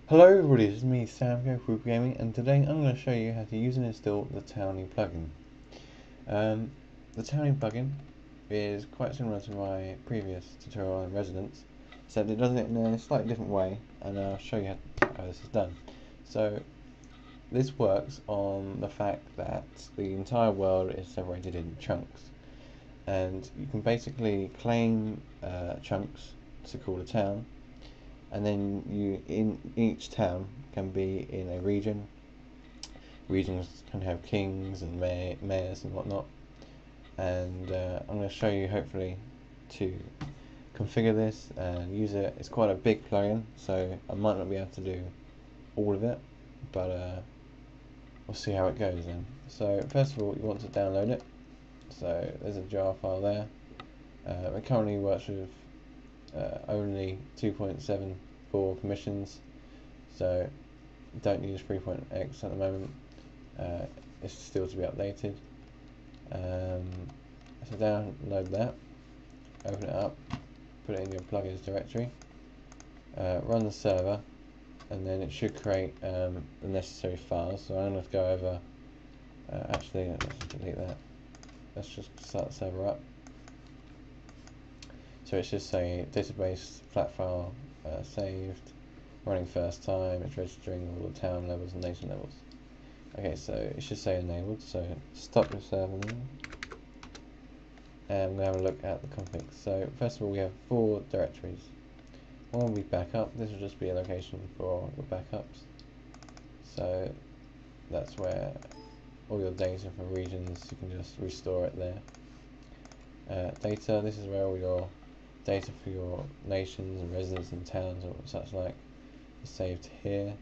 Hello everybody, this is me Sam here with WoopaGaming, and today I'm going to show you how to use and install the Towny plugin. The Towny plugin is quite similar to my previous tutorial on Residence, except it does it in a slightly different way, and I'll show you how this is done. So this works on the fact that the entire world is separated into chunks, and you can basically claim chunks to call a town, and then in each town can be in a region. Regions can have kings and mayors and whatnot, and I'm going to show you hopefully to configure this and use it. It's quite a big plugin, so I might not be able to do all of it, but we'll see how it goes then. So first of all, you want to download it. So there's a jar file there. It currently works with only 2.74 permissions, so don't use 3.x at the moment. It's still to be updated. So download that, open it up, put it in your plugins directory, run the server, and then it should create the necessary files. So I'm going to go over, actually let's just delete that, let's just start the server up. So it should say database flat file saved, running first time, it's registering all the town levels and nation levels. Okay, so it should say enabled, so stop the server now. And we'll have a look at the config. So first of all, we have 4 directories. One will be backup. This will just be a location for your backups. So that's where all your data from regions, you can just restore it there. Data, this is where all your data for your nations and residents and towns or such like is saved here.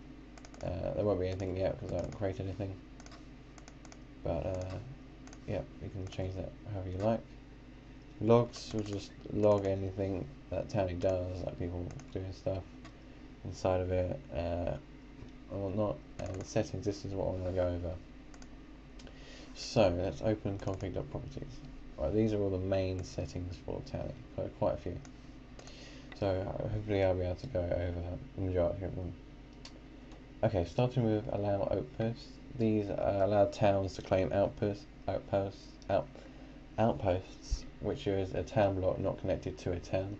There won't be anything yet because I haven't created anything, but yeah, you can change that however you like. Logs will just log anything that Towny does, like people doing stuff inside of it and whatnot. And the settings, this is what I'm going to go over. So let's open config.properties. Right, these are all the main settings for Towny, quite a few. So hopefully I'll be able to go over the majority of them. Okay, starting with allow outposts. These allow towns to claim outposts, which is a town block not connected to a town.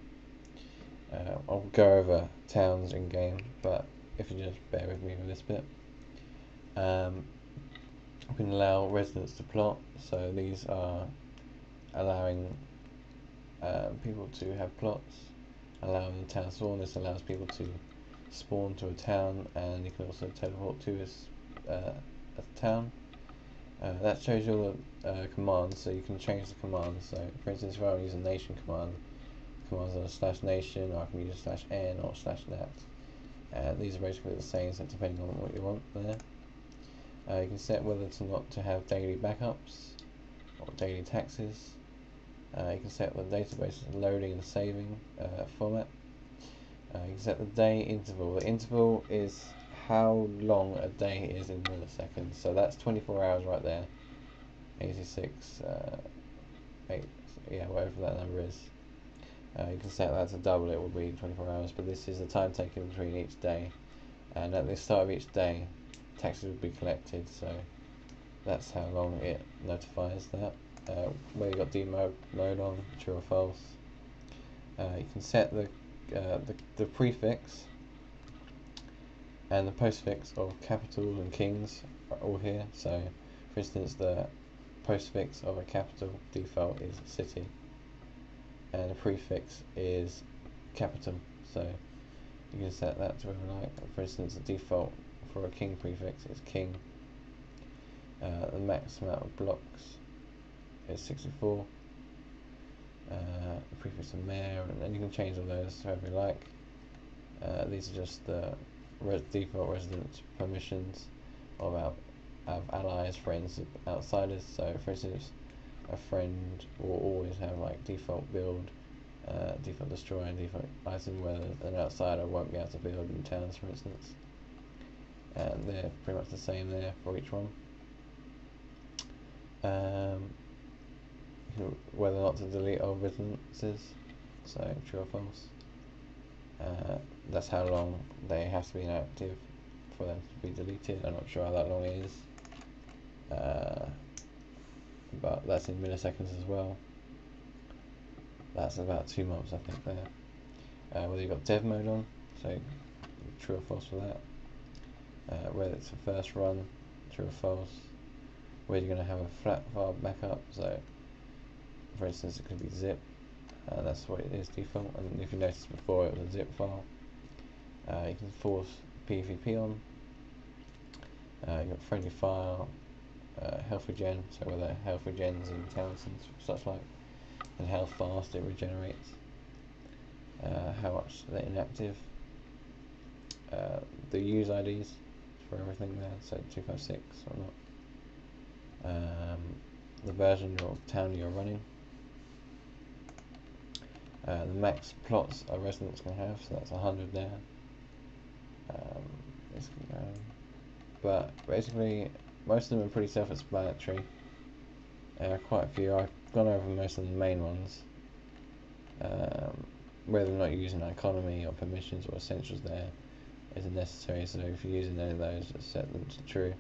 I'll go over towns in game, but if you just bear with me with this bit. We can allow residents to plot, so these are allowing people to have plots. Allowing the town spawn, this allows people to spawn to a town, and you can also teleport to a town. That shows you all the commands, so you can change the commands. So for instance, if I use a nation command, commands are /nation, or I can use /n or /net. These are basically the same, so depending on what you want there. You can set whether to not to have daily backups or daily taxes. You can set the database loading and saving format. You can set the day interval. The interval is how long a day is in milliseconds. So that's 24 hours right there. 86, 8, yeah, whatever that number is. You can set that to double, it will be 24 hours, but this is the time taken between each day. And at the start of each day, taxes will be collected, so that's how long it notifies that. Whether you've got demo mode on, true or false. You can set the prefix and the postfix of capitals and kings are all here. So for instance, the postfix of a capital default is city, and the prefix is capital, so you can set that to whatever like. For instance, the default for a king prefix is king. The max amount of blocks is 64. The prefix of mayor, and you can change all those however you like. These are just the default resident permissions of allies, friends, outsiders. So for instance, a friend will always have like default build, default destroy, and default item, where an outsider won't be able to build in towns, for instance. And they're pretty much the same there for each one. Whether or not to delete old residences, so true or false. That's how long they have to be inactive for them to be deleted. I'm not sure how that long it is, but that's in milliseconds as well. That's about 2 months, I think, there. Whether you've got dev mode on, so true or false for that. Whether it's a first run, true or false. Whether you're going to have a flat file backup, so for instance it could be zip, that's what it is default, and if you noticed before it was a zip file. You can force PvP on. You've got friendly file, health regen, so whether health regens in towns and such like, and how fast it regenerates, how much they're inactive, the use IDs for everything there, so 256 or not, the version of Towny you're running, the max plots a residence can have, so that's 100 there. But basically most of them are pretty self-explanatory. Quite a few, I've gone over most of the main ones, whether or not you're using economy or permissions or essentials there isn't necessary, so if you're using any of those, just set them to true.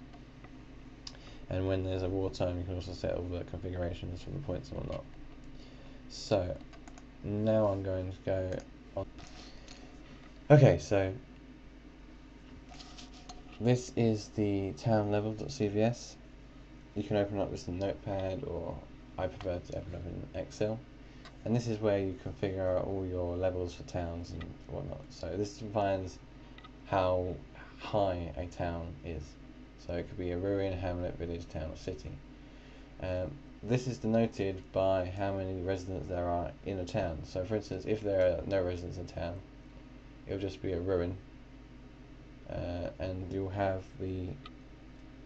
And when there's a wartime you can also set all the configurations for the points and whatnot. So now I'm going to go on. Okay, so this is the town level.cvs. You can open up this in Notepad, or I prefer to open up in Excel. And this is where you configure all your levels for towns and whatnot. So this defines how high a town is. So it could be a ruin, hamlet, village, town, or city. This is denoted by how many residents there are in a town. So for instance, if there are no residents in town, it will just be a ruin. And you'll have the,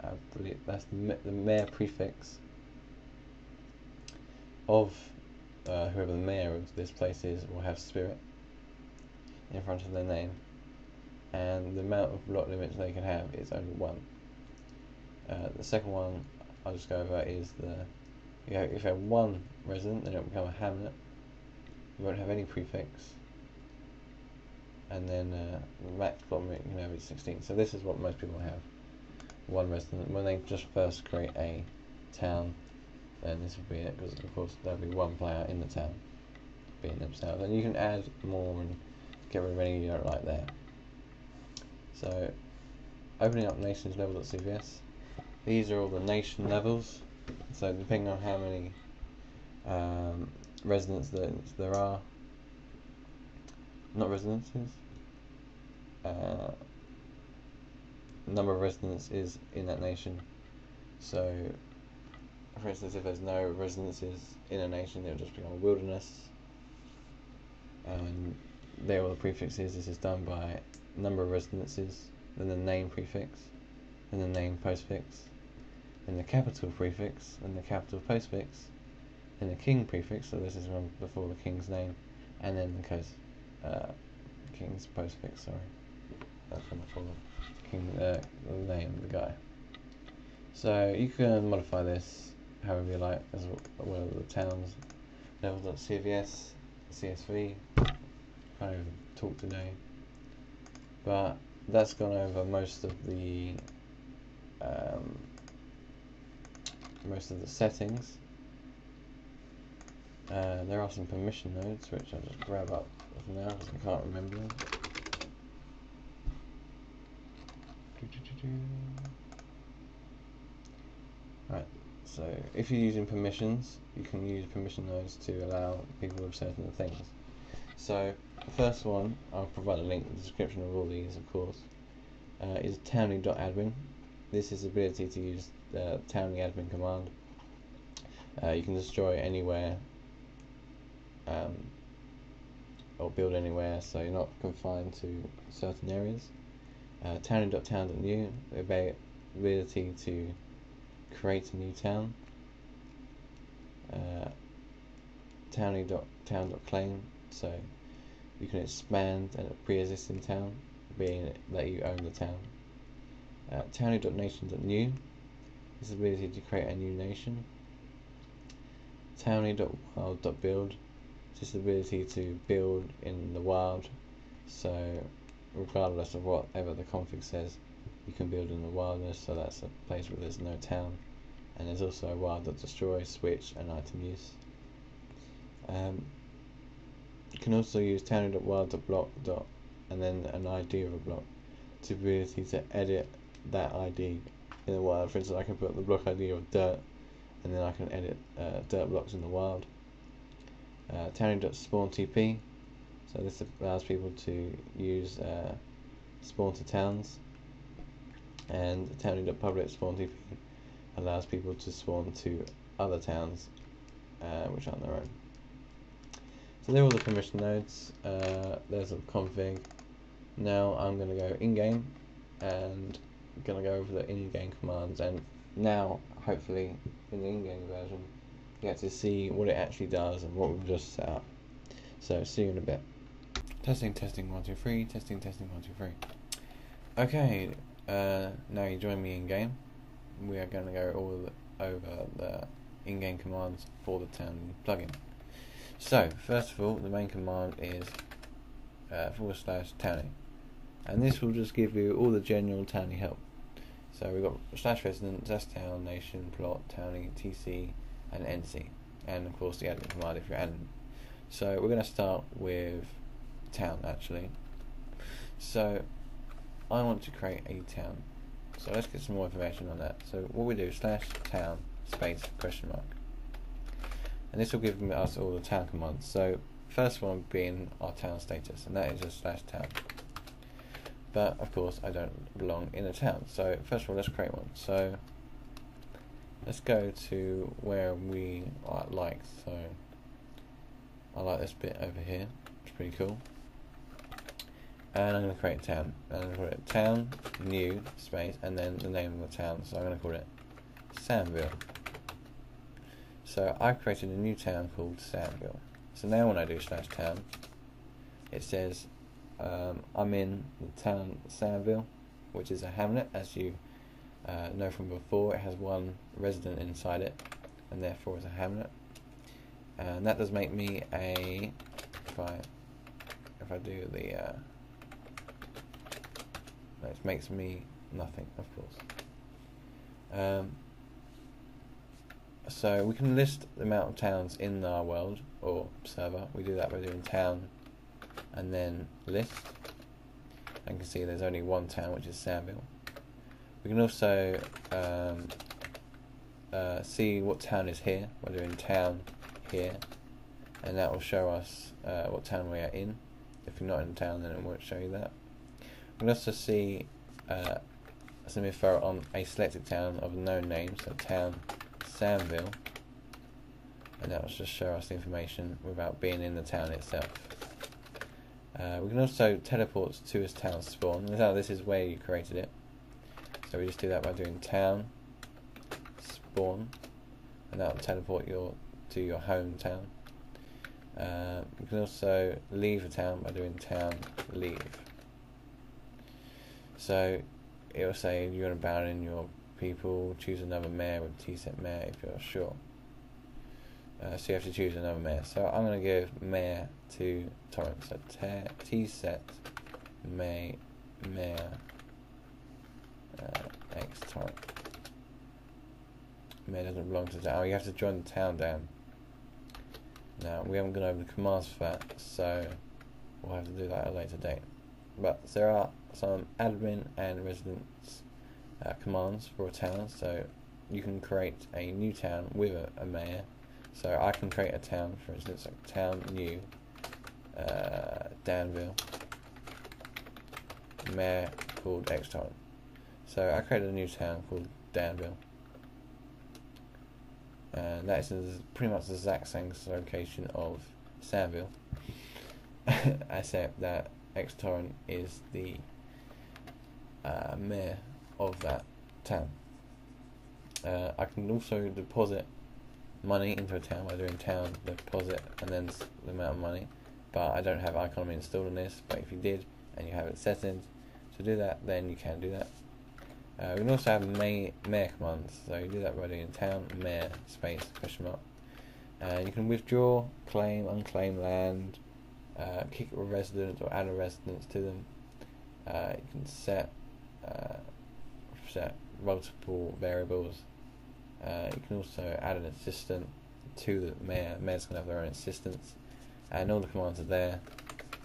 I believe that's the mayor prefix of whoever the mayor of this place is, will have spirit in front of their name, and the amount of block limits they can have is only 1. The second one I'll just go over is if you have 1 resident, then it will become a hamlet. You won't have any prefix, and then the max block limit you can have is 16. So this is what most people have: 1 resident. When they just first create a town, then this will be it, because of course there'll be 1 player in the town being themselves, and you can add more and get rid of any you don't like there. So opening up nations level.cvs, these are all the nation levels. So depending on how many residents there are, not residences, number of residents is in that nation. So for instance, if there's no residences in a nation, it'll just become a wilderness, and there are all the prefixes. This is done by number of residences, then the name prefix, then the name postfix, then the capital prefix, then the capital postfix, then the king prefix, so this is one before the king's name, and then the king's postfix, sorry. That's what I call it. King, the name of the guy. So you can modify this however you like, as well as the towns level.cvs, CSV. Can't even talk today, but that's gone over most of the settings. There are some permission nodes which I'll just grab up now because I can't remember them. Right, so if you're using permissions, you can use permission nodes to allow people with certain things. So the first one, I'll provide a link in the description of all these, of course, is towny.admin. This is the ability to use the Towny admin command. You can destroy anywhere or build anywhere, so you're not confined to certain areas. Towny.town.new, the ability to create a new town. Towny.town.claim, so you can expand a pre-existing town, being that you own the town. Towny.nation.new is the ability to create a new nation. Towny.wild.build is the ability to build in the wild So regardless of whatever the config says, you can build in the wilderness, so that's a place where there's no town. And there's also a wild.destroy, switch, and item use. You can also use towny.wild.block. And then an ID of a block to be able to edit that ID in the wild. For instance, I can put the block ID of dirt, and then I can edit dirt blocks in the wild. Towny.spawnTP, so this allows people to use spawn to towns, and Towny.public spawnTP allows people to spawn to other towns which aren't their own. So they're all the permission nodes. There's a config. Now I'm going to go in-game and going to go over the in-game commands, and now hopefully in the in-game version you get to see what it actually does and what we've just set up. So see you in a bit. Testing 1 2 3. Testing 1 2 3. Okay, now you join me in game. We are going to go all over the in-game commands for the Towny plugin. So first of all, the main command is /Towny, and this will just give you all the general Towny help. So we've got /resident, town, nation, plot, Towny, TC, and NC, and of course the admin command if you're admin. So we're going to start with town actually. So I want to create a town. So let's get some more information on that. So what we do is /town space ? And this will give us all the town commands. So first one being our town status, and that is just /town. But of course I don't belong in a town. So first of all, let's create one. So let's go to where we like. So I like this bit over here. It's pretty cool. And I'm going to create a town. And I'm going to call it town new space and then the name of the town. So I'm going to call it Sandville. So I've created a new town called Sandville. So now when I do /town, it says I'm in the town Sandville, which is a hamlet. As you know from before, it has one resident inside it, and therefore it's a hamlet. And that does make me a, if I do the it makes me nothing, of course. So we can list the amount of towns in our world or server. We do that by doing town and then list. And you can see there's only one town, which is Sandville. We can also see what town is here by doing town here, and that will show us what town we are in. If you're not in town, then it won't show you that. We can also see some info on a selected town of a known name, so town Sandville, and that will just show us the information without being in the town itself. We can also teleport to this town spawn. This is where you created it, so we just do that by doing town spawn, and that will teleport to your home town. You can also leave a town by doing town leave. So it will say you want to abandon your people, choose another mayor with T-set mayor if you're sure. So you have to choose another mayor. So I'm going to give mayor to Torrent. So T-set mayor X Torrent. Mayor doesn't belong to the town. Oh, you have to join the town down. Now we haven't gone over the commands for that, so we'll have to do that at a later date. But there are some admin and residence commands for a town. So you can create a new town with a mayor. So I can create a town, for instance, like town new Danville, mayor called Xtorrent. So I created a new town called Danville, and that is pretty much the exact same location of Sandville, except that Xtorrent is the mayor of that town. I can also deposit money into a town by doing town deposit and then the amount of money, but I don't have iConomy installed on this. But if you did and you have it set in to do that, then you can do that. We can also have mayor commands, so you do that by doing town mayor space ? You can withdraw, claim, unclaim land, kick a resident or add a residence to them. You can set multiple variables. You can also add an assistant to the mayor. Mayor's going to have their own assistants, and all the commands are there.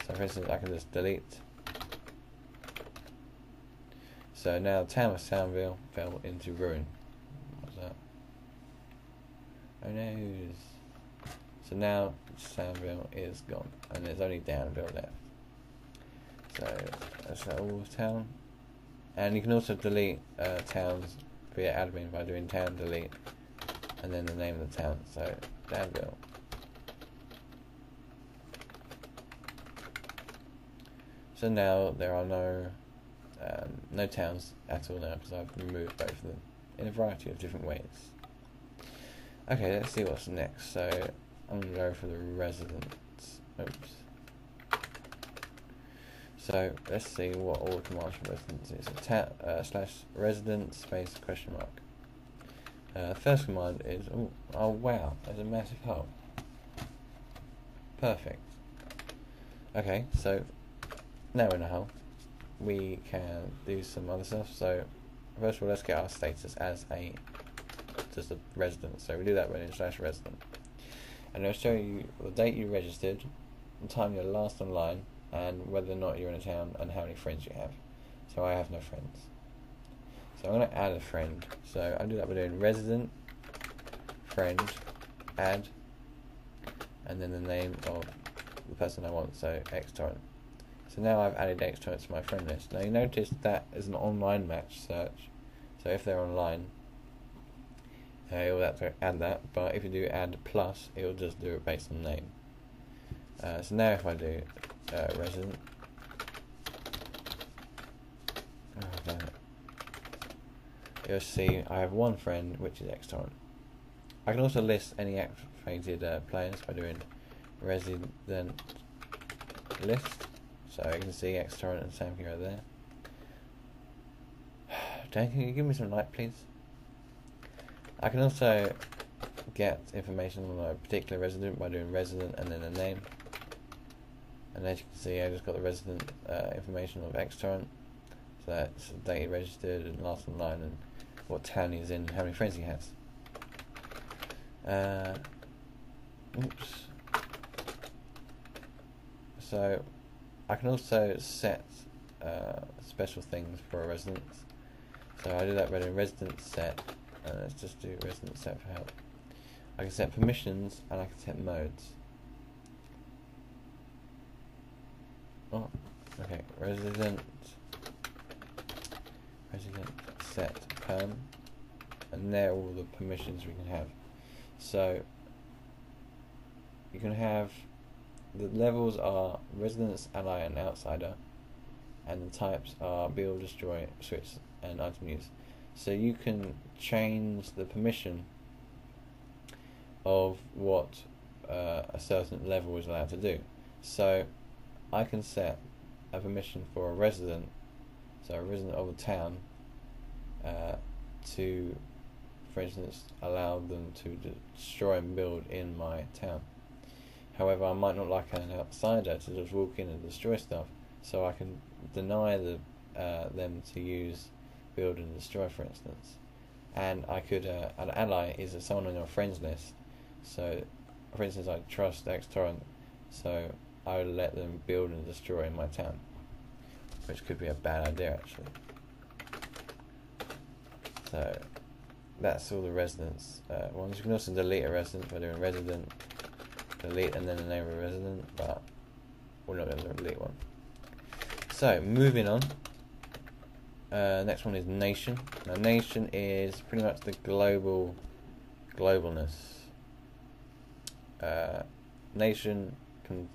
So for instance, I can just delete. So now the town of Soundville fell into ruin. What's that? Oh no. So now Soundville is gone, and there's only Downville left. So that's all town. And you can also delete towns via admin by doing town delete and then the name of the town. So Downville. So now there are no towns at all now, because I've removed both of them in a variety of different ways. Okay, let's see what's next. So I'm going to go for the residents. Oops. So let's see what all the commands for residents is. So /resident space question mark. First command is oh wow, there's a massive hole. Perfect. Okay, so now we're in a hole. We can do some other stuff. So first of all, let's get our status as just a resident. So we do that with /resident, and it'll show you the date you registered, the time you're last online, and whether or not you're in a town and how many friends you have. So I have no friends. So I'm going to add a friend. So I do that by doing resident friend add, and then the name of the person I want. So xtorrent. So now I've added xtorrent to my friend list. Now you notice that is an online match search. So if they're online, you'll have to add that. But if you do add plus, it'll just do it based on name. So now if I do resident, you'll see I have one friend, which is xtorrent. I can also list any activated players by doing resident list. So you can see xtorrent and Sam right there. Dan, can you give me some light, please? I can also get information on a particular resident by doing resident and then a name. And as you can see, I just got the resident information of xtorrent. So that's the date he registered and last online and what town he's in and how many friends he has. Oops. So I can also set special things for a resident. So I do that by doing resident set, and let's just do resident set for help. I can set permissions and I can set modes. Oh, okay. Resident set perm, and there are all the permissions we can have. So you can have the levels are residents, ally, and outsider, and the types are build, destroy, switch, and item use. So you can change the permission of what a certain level is allowed to do. So I can set a permission for a resident, so a resident of a town, to, for instance, allow them to destroy and build in my town. However, I might not like an outsider to just walk in and destroy stuff, so I can deny them to use build and destroy, for instance. And I could, an ally is someone on your friends list. So, for instance, I trust xtorrent, so I would let them build and destroy in my town, which could be a bad idea actually. So that's all the residents ones. You can also delete a resident by doing resident delete and then the name of a resident, but we're not going to delete one. So moving on, next one is nation. Now nation is pretty much the globalness. Nation can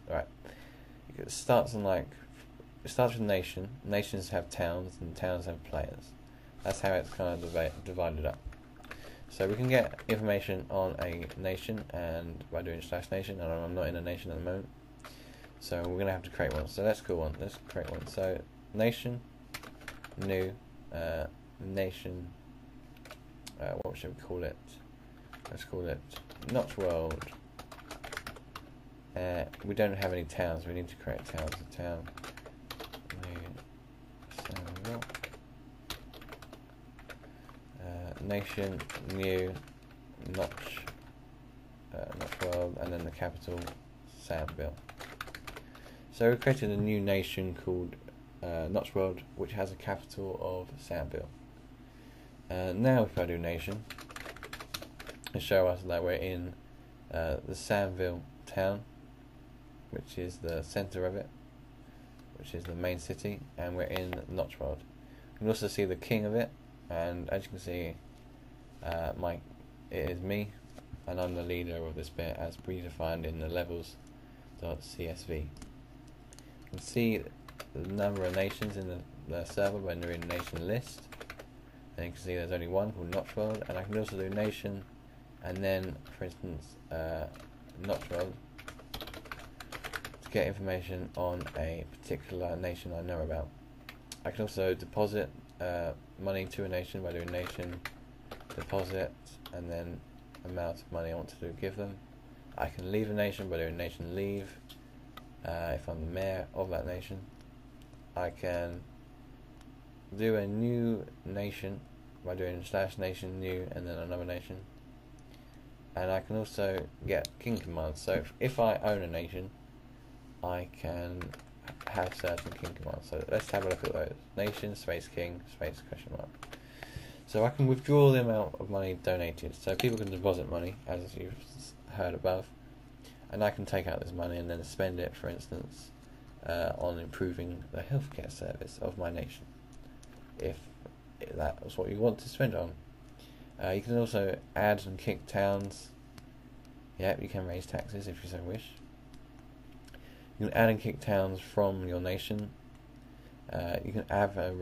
it starts with nation. Nations have towns and towns have players. That's how it's kind of divided up. So we can get information on a nation and by doing /nation, and I'm not in a nation at the moment, so we're going to have to create one. So let's go on. Let's create one. So nation, new, nation. What should we call it? Let's call it Notch World We don't have any towns. We need to create towns. A town. New nation. New. Notch World, and then the capital Sandville. So we created a new nation called Notch World, which has a capital of Sandville. Now if I do nation, it'll show us that we're in the Sandville town, which is the centre of it, which is the main city, and we're in Notch World. You can also see the king of it, and as you can see, it is me, and I'm the leader of this bit as predefined in the levels.csv. You can see the number of nations in the server when they're in nation list, and you can see there's only one called Notch World, and I can also do nation and then, for instance, Notch World to get information on a particular nation I know about. I can also deposit money to a nation by doing nation deposit and then amount of money I want to give them. I can leave a nation by doing nation leave if I'm the mayor of that nation. I can do a new nation by doing /nation new and then another nation, and I can also get king commands. So if I own a nation, I can have certain king commands. So let's have a look at those. Nation space king space question mark. So I can withdraw the amount of money donated. So people can deposit money, as you've heard above, and I can take out this money and then spend it, for instance, on improving the healthcare service of my nation, if that was what you want to spend on. You can also add and kick towns. Yeah, you can raise taxes if you so wish. You can add and kick towns from your nation. You can have a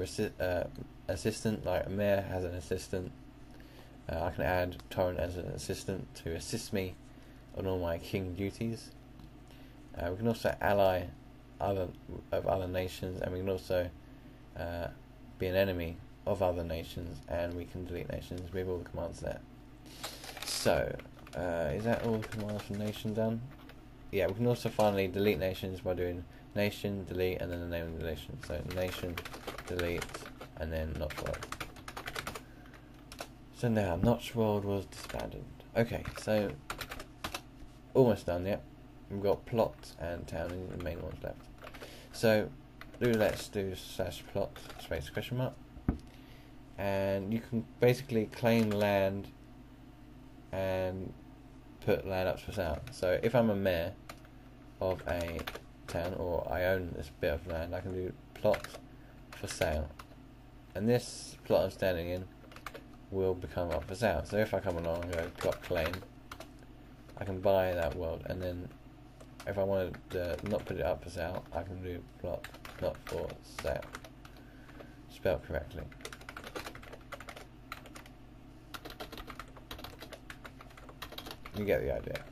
assistant, like a mayor has an assistant. I can add Torrent as an assistant to assist me on all my king duties. We can also ally other nations, and we can also be an enemy of other nations, and we can delete nations with all the commands there. So, is that all the commands for nation done? Yeah, we can also finally delete nations by doing nation, delete, and then the name of the nation. So nation, delete, and then Notch World. So now, Notch World was disbanded. Okay, so almost done, yep. We've got plot and town, and the main ones left. So let's do /plot space question mark, and you can basically claim land and put land up for sale. So if I'm a mayor of a town, or I own this bit of land, I can do plot for sale, and this plot I'm standing in will become up for sale. So if I come along and go plot claim, I can buy that world, and then if I wanted to not put it up for sale, I can do plot not for sale, spelled correctly. You get the idea.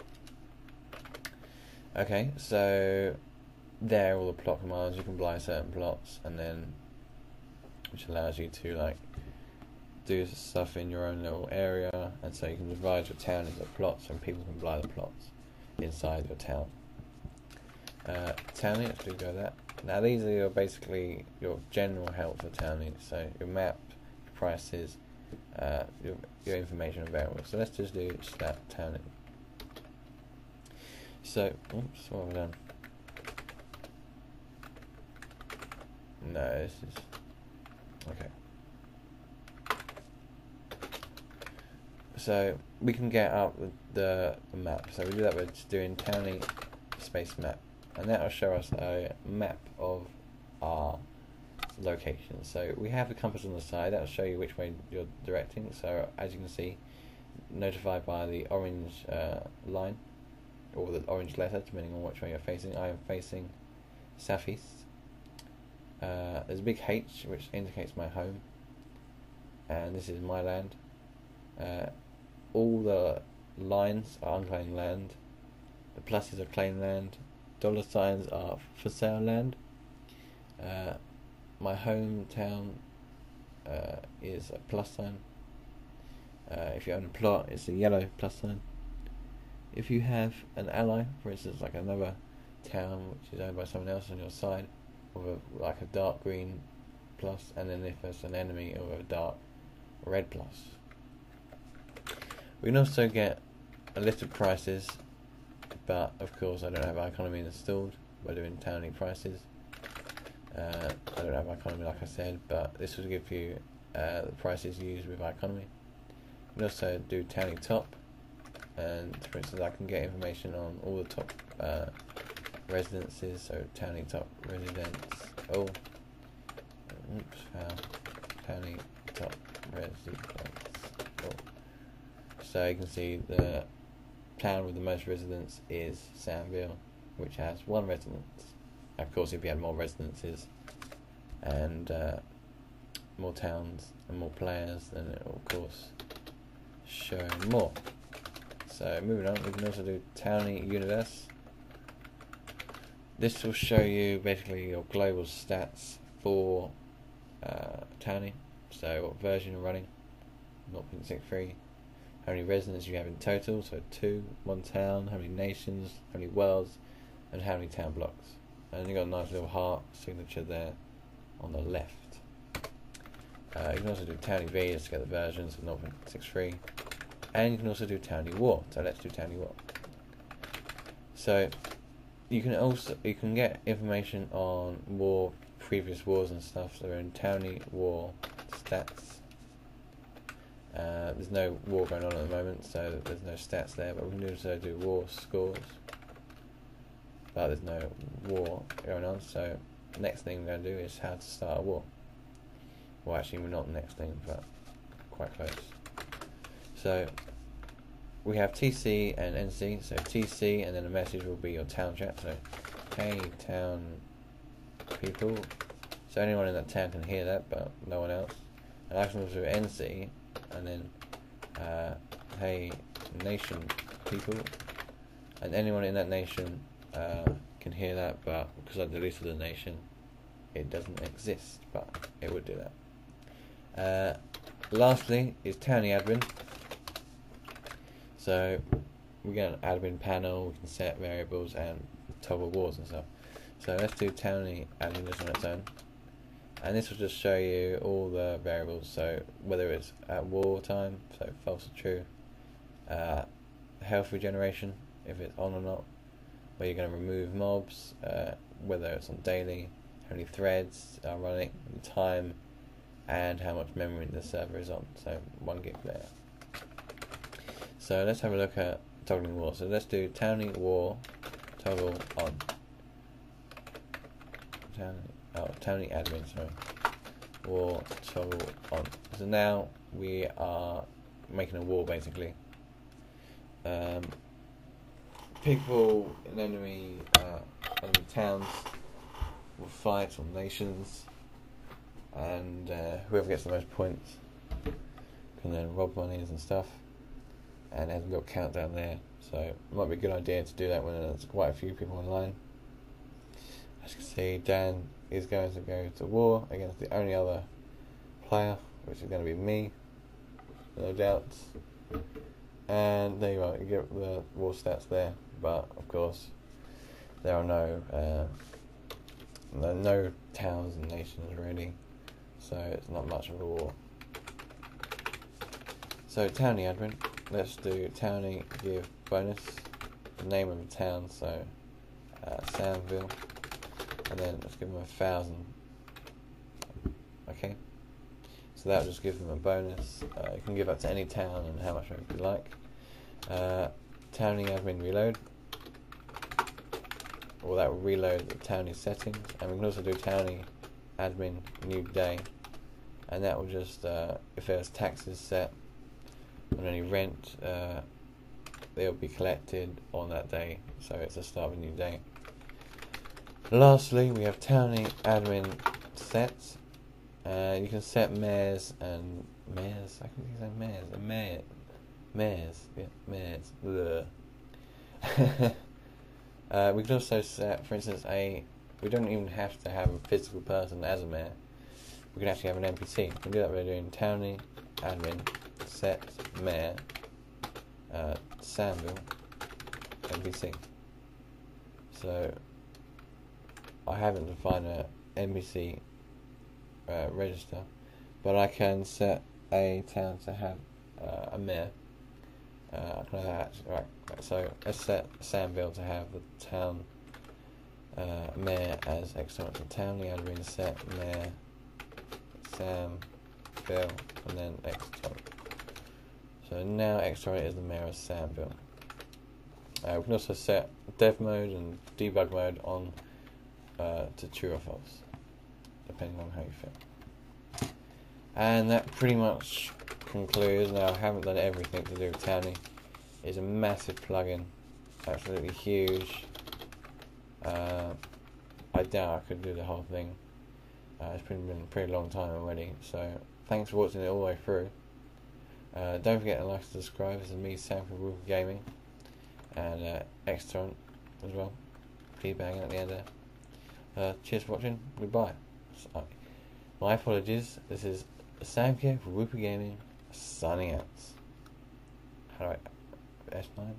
Okay, so there are all the plot commands. You can buy certain plots, and then which allows you to like do stuff in your own little area, and so you can divide your town into plots, and people can buy the plots inside your town. Towny, let's do go that. Now these are basically your general help for Towny. So your map, your prices, your information and variables. So let's just do stat Towny. So, oops, what have I done? No, this is okay. So we can get up the map. So we do that by just doing Towny space map, and that will show us a map of our location. So we have the compass on the side. That will show you which way you're directing. So as you can see, notified by the orange line, or the orange letter, depending on which way you're facing. I am facing southeast. There's a big H which indicates my home, and this is my land. All the lines are unclaimed land. The pluses are claimed land. Dollar signs are for sale land. My hometown is a plus sign. If you own a plot, it's a yellow plus sign. if you have an ally, for instance, like another town which is owned by someone else on your side, with like a dark green plus, and then if there's an enemy, or a dark red plus. We can also get a list of prices, but of course I don't have economy installed by doing Towny prices. I don't have economy, like I said, but this will give you the prices used with economy. You can also do Towny top, and for instance I can get information on all the top residences, so Towny top residence, Towny top residence, so you can see the town with the most residents is Sandville, which has 1 residence. Of course, if you had more residences and more towns and more players, then it will of course show more. So moving on, we can also do Towny Universe. This will show you basically your global stats for Towny, so what version you're running, 0.63, how many residents you have in total, so 2, 1 town, how many nations, how many worlds, and how many town blocks. And you've got a nice little heart signature there on the left. You can also do Towny V just to get the versions of 0.63, and you can also do Towny War. So let's do Towny War. So you can get information on previous wars and stuff. So in Towny War stats, there's no war going on at the moment, so there's no stats there. But we can also do war scores, but there's no war going on. So next thing we're going to do is how to start a war. Well, actually, we're not the next thing, but quite close. So we have TC and NC. So TC, and then the message will be your town chat. So, hey town people. So anyone in that town can hear that, but no one else. And I can also do NC, and then hey nation people, and anyone in that nation can hear that, but because I deleted the nation, it doesn't exist, but it would do that. Lastly is Towny admin. So we get an admin panel, we can set variables and toggle wars and stuff. So let's do Towny admin just on its own, and this will just show you all the variables, so whether it's at war time, so false or true, health regeneration, if it's on or not, where you're going to remove mobs, whether it's on daily, how many threads are running, the time, and how much memory the server is on, so 1 gig there. So let's have a look at toggling war. So let's do Towny War toggle on. Towny admin, sorry. War toggle on. So now we are making a war basically. People in enemy towns will fight on nations, and whoever gets the most points can then rob monies and stuff, and there's a little countdown there, so it might be a good idea to do that when there's quite a few people online. As you can see, Dan is going to go to war against the only other player, which is going to be me, no doubt. And there you are, you get the war stats there, but of course there are no towns and nations really, so it's not much of a war. So Towny admin, let's do Towny give bonus, the name of the town, so Sandville, and then let's give them 1,000. Okay, so that will just give them a bonus. You can give that to any town and how much you like. Towny admin reload, or that will reload the Towny settings, and we can also do Towny admin new day, and that will just if there's taxes set on any rent, they'll be collected on that day, so it's the start of a new day. Lastly, we have Towny admin sets. You can set mayors and mayors. I can say mayors and mayors. Yeah, mayors. We can also set, for instance, we don't even have to have a physical person as a mayor. We can actually have an NPC. We can do that by doing Towny admin set mayor Sandville, NPC. So I haven't defined a NPC register, but I can set a town to have a mayor. So let's set Samville to have the town mayor as external to Towny. I'd really set mayor Samville and then external. So now external is the mayor of Samville. We can also set dev mode and debug mode on to true or false, depending on how you feel. And that pretty much concludes. Now I haven't done everything to do with Towny. It's a massive plugin, absolutely huge. I doubt I could do the whole thing. It's been a pretty long time already. So thanks for watching it all the way through. Don't forget to like and subscribe. This is me, Sam from WoopaGaming, and Extorrent as well. Keep banging at the end there. Cheers for watching. Goodbye. My apologies. This is Sam here from WoopaGaming, signing out. How do I S9?